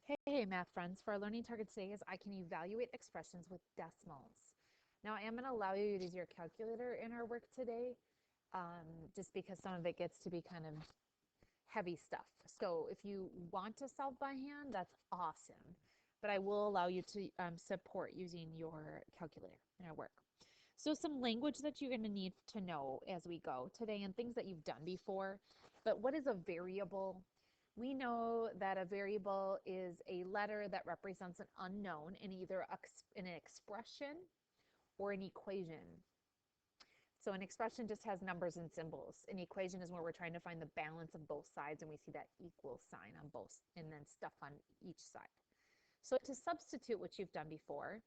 Hey, math friends. For our learning target today is I can evaluate expressions with decimals. Now, I am going to allow you to use your calculator in our work today, just because some of it gets to be kind of heavy stuff. So if you want to solve by hand, that's awesome. But I will allow you to support using your calculator in our work. So some language that you're going to need to know as we go today and things that you've done before. But what is a variable? We know that a variable is a letter that represents an unknown in either in an expression or an equation. So an expression just has numbers and symbols. An equation is where we're trying to find the balance of both sides, and we see that equal sign on both, and then stuff on each side. So to substitute what you've done before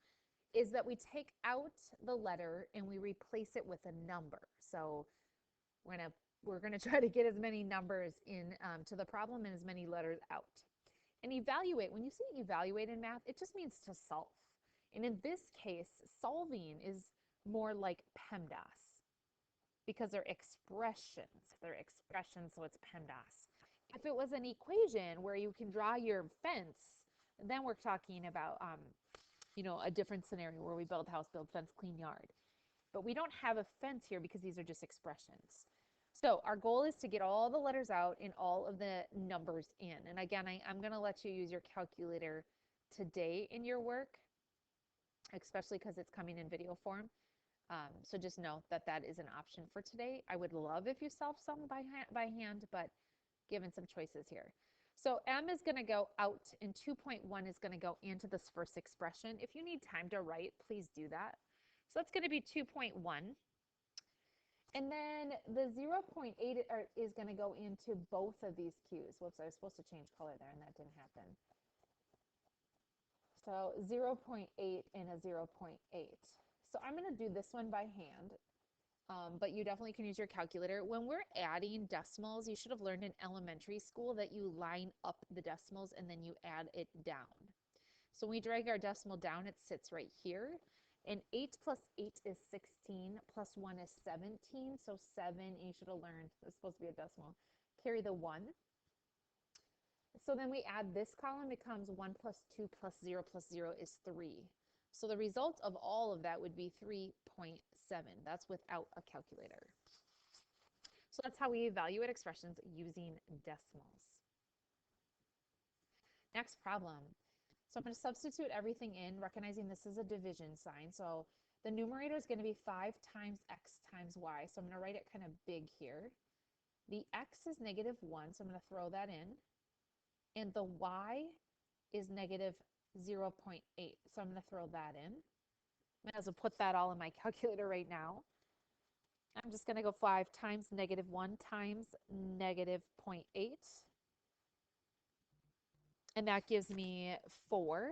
is that we take out the letter and we replace it with a number. So we're gonna try to get as many numbers in to the problem and as many letters out. And evaluate, when you say evaluate in math, it just means to solve. And in this case, solving is more like PEMDAS because they're expressions. They're expressions, so it's PEMDAS. If it was an equation where you can draw your fence, then we're talking about a different scenario where we build house, build fence, clean yard. But we don't have a fence here because these are just expressions. So our goal is to get all the letters out and all of the numbers in. And again, I'm going to let you use your calculator today in your work, especially because it's coming in video form. So just know that that is an option for today. I would love if you solve some by hand, but given some choices here. So M is going to go out and 2.1 is going to go into this first expression. If you need time to write, please do that. So that's going to be 2.1. And then the 0.8 is going to go into both of these Q's. Whoops, I was supposed to change color there and that didn't happen. So 0.8 and a 0.8. So I'm going to do this one by hand, but you definitely can use your calculator. When we're adding decimals, you should have learned in elementary school that you line up the decimals and then you add it down. So when we drag our decimal down, it sits right here. And 8 plus 8 is 16, plus 1 is 17. So 7, you should have learned, it's supposed to be a decimal. Carry the 1. So then we add this column, becomes 1 plus 2 plus 0 is 3. So the result of all of that would be 3.7. That's without a calculator. So that's how we evaluate expressions using decimals. Next problem. So I'm going to substitute everything in, recognizing this is a division sign. So the numerator is going to be 5 times x times y. So I'm going to write it kind of big here. The x is negative 1, so I'm going to throw that in. And the y is negative 0.8, so I'm going to throw that in. I might as well put that all in my calculator right now. I'm just going to go 5 times negative 1 times negative 0.8. And that gives me 4.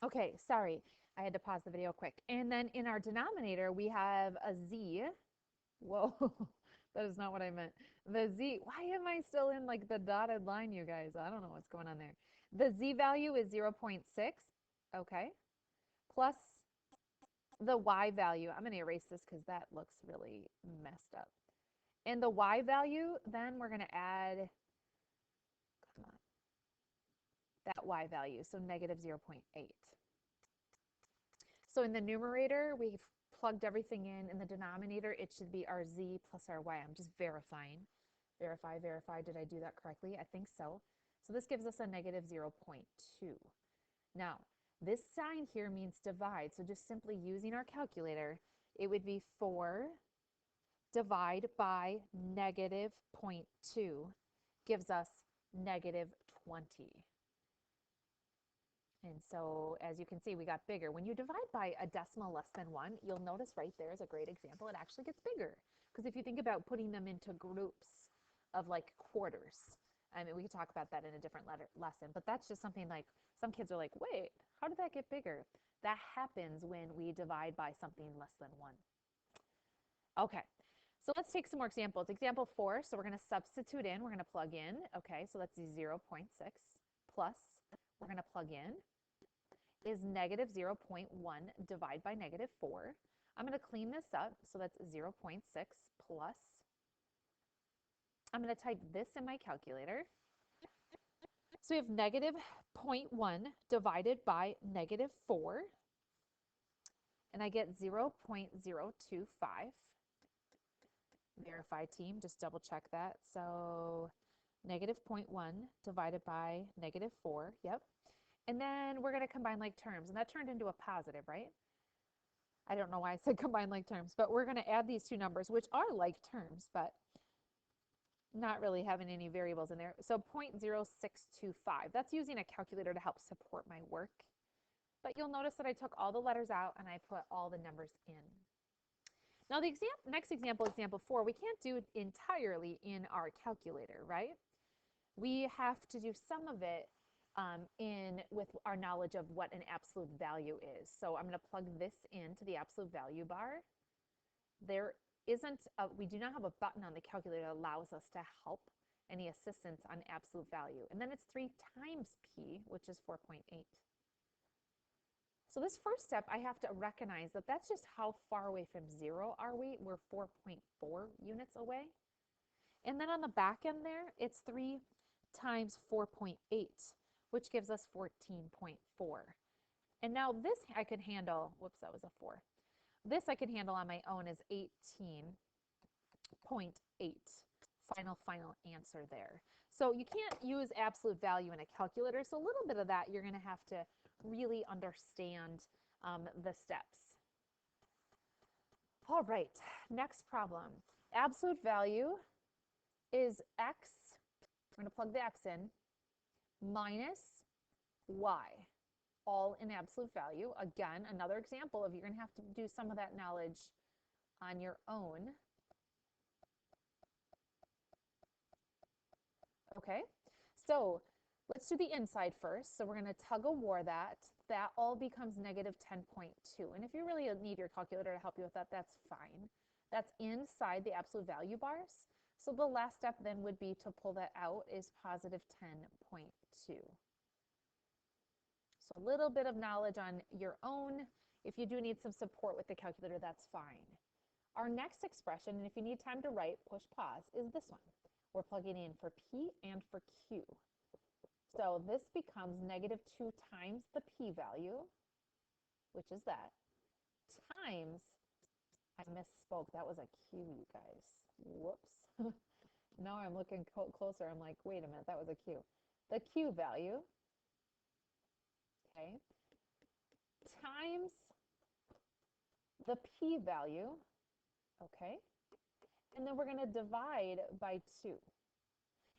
Okay, sorry. I had to pause the video quick. And then in our denominator, we have a z. Whoa, that is not what I meant. The z, why am I still in like the dotted line, you guys? I don't know what's going on there. The z value is 0.6, okay, plus the y value. I'm going to erase this because that looks really messed up. And the y value, then we're going to add, come on, that y value, so negative 0.8. So in the numerator, we've plugged everything in. In the denominator, it should be our z plus our y. I'm just verifying. Verify. Did I do that correctly? I think so. So this gives us a negative 0.2. Now, this sign here means divide. So just simply using our calculator, it would be 4 divide by negative 0.2 gives us negative 20. And so as you can see, we got bigger. When you divide by a decimal less than 1, you'll notice right there is a great example. It actually gets bigger. Because if you think about putting them into groups of like quarters, I mean, we could talk about that in a different lesson, but that's just something like some kids are like, wait, how did that get bigger? That happens when we divide by something less than 1. Okay, so let's take some more examples. Example 4, so we're going to substitute in, we're going to plug in. Okay, so that's 0.6 plus, we're going to plug in, is negative 0.1 divided by negative 4. I'm going to clean this up, so that's 0.6 plus I'm going to type this in my calculator. So we have negative 0.1 divided by negative 4, and I get 0.025. Verify team, just double check that. So negative 0.1 divided by negative 4, yep. And then we're going to combine like terms, and that turned into a positive, right? I don't know why I said combine like terms, but we're going to add these two numbers, which are like terms, but not really having any variables in there. So 0.0625, that's using a calculator to help support my work. But you'll notice that I took all the letters out and I put all the numbers in. Now the next example, example 4, we can't do it entirely in our calculator, right? We have to do some of it in with our knowledge of what an absolute value is. So I'm going to plug this into the absolute value bar. There isn't we do not have a button on the calculator that allows us to help any assistance on absolute value. And then it's 3 times p, which is 4.8. So this first step, I have to recognize that that's just how far away from 0 are we? We're 4.4 units away. And then on the back end there, it's 3 times 4.8, which gives us 14.4. And now this I could handle, whoops, that was a 4. This I could handle on my own as 18.8. Final answer there. So you can't use absolute value in a calculator, so a little bit of that you're going to have to really understand the steps. All right, next problem. Absolute value is x, we're going to plug the x in, minus y, all in absolute value. Again, another example of you're going to have to do some of that knowledge on your own. Okay, so let's do the inside first. So we're going to tug of war that. That all becomes negative 10.2. And if you really need your calculator to help you with that, that's fine. That's inside the absolute value bars. So the last step then would be to pull that out is positive 10.2. So a little bit of knowledge on your own. If you do need some support with the calculator, that's fine. Our next expression, and if you need time to write, push pause, is this one. We're plugging in for P and for Q. So this becomes negative 2 times the p-value, which is that, times, I misspoke, that was a q, you guys. Whoops. Now I'm looking closer, I'm like, wait a minute, that was a q. The q value, okay, times the p-value, okay, and then we're going to divide by 2.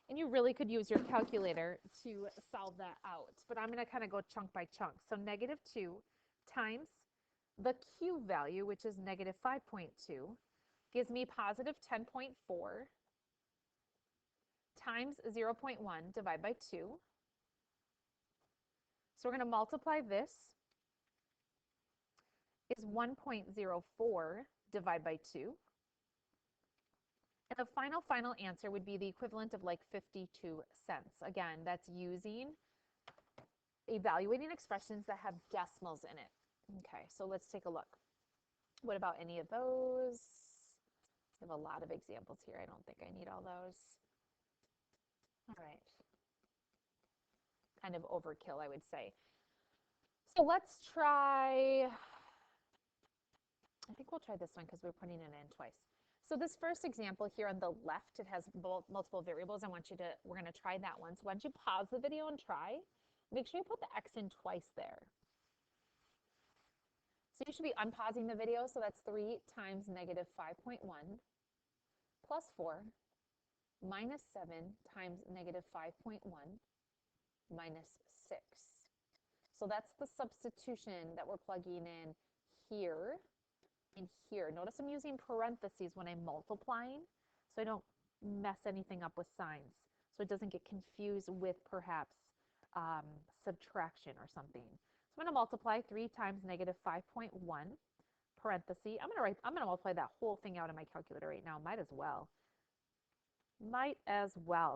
And you really could use your calculator to solve that out. But I'm going to kind of go chunk by chunk. So negative 2 times the q value, which is negative 5.2, gives me positive 10.4 times 0.1 divided by 2. So we're going to multiply this is 1.04 divided by 2. And the final answer would be the equivalent of like 52 cents. Again, that's using evaluating expressions that have decimals in it. Okay, so let's take a look. What about any of those? I have a lot of examples here. I don't think I need all those. All right. Kind of overkill, I would say. So let's try, I think we'll try this one because we're putting it in twice. So this first example here on the left, it has multiple variables. We're going to try that one. So why don't you pause the video and try? Make sure you put the x in twice there. So you should be unpausing the video. So that's 3 times negative 5.1 plus 4 minus 7 times negative 5.1 minus 6. So that's the substitution that we're plugging in here and here. Notice I'm using parentheses when I'm multiplying so I don't mess anything up with signs. So it doesn't get confused with perhaps subtraction or something. So I'm going to multiply 3 times negative 5.1 parenthesis. I'm going to multiply that whole thing out in my calculator right now. Might as well.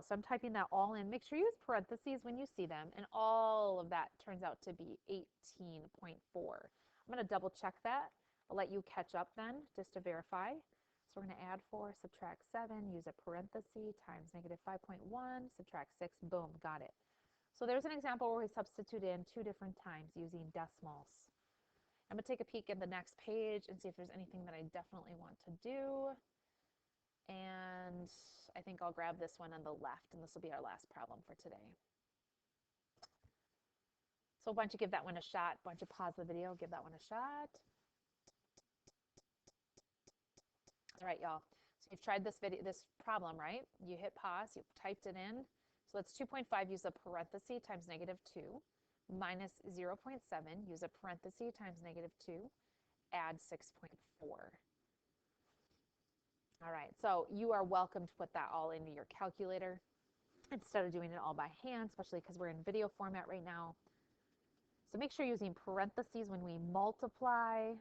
So I'm typing that all in. Make sure you use parentheses when you see them. And all of that turns out to be 18.4. I'm going to double check that. I'll let you catch up then just to verify. So So we're going to add 4, subtract 7, use a parenthesis, times negative 5.1, subtract 6, boom, got it. So there's an example where we substitute in 2 different times using decimals. I'm going to take a peek in the next page and see if there's anything that I definitely want to do. And I think I'll grab this one on the left, and this will be our last problem for today. So why don't you give that one a shot? Why don't you pause the video, give that one a shot. All right, y'all. So you've tried this problem, right? You hit pause, you've typed it in. So that's 2.5, use a parenthesis, times negative 2, minus 0.7, use a parenthesis, times negative 2, add 6.4. All right, so you are welcome to put that all into your calculator instead of doing it all by hand, especially because we're in video format right now. So make sure you're using parentheses when we multiply.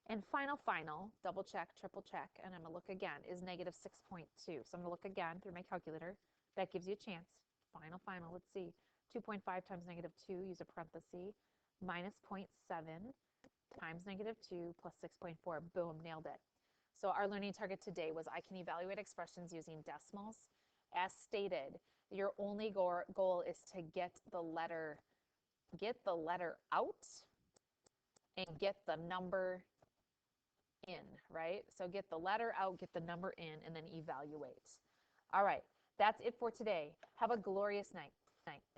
And final, double check, triple check, and I'm going to look again, is negative 6.2. So I'm going to look again through my calculator. That gives you a chance. Final, let's see. 2.5 times negative 2, use a parenthesis, minus 0.7 times negative 2 plus 6.4. Boom, nailed it. So our learning target today was I can evaluate expressions using decimals. As stated, your only goal is to get the letter out and get the number in, right? So get the letter out, get the number in, and then evaluate. All right, that's it for today. Have a glorious night.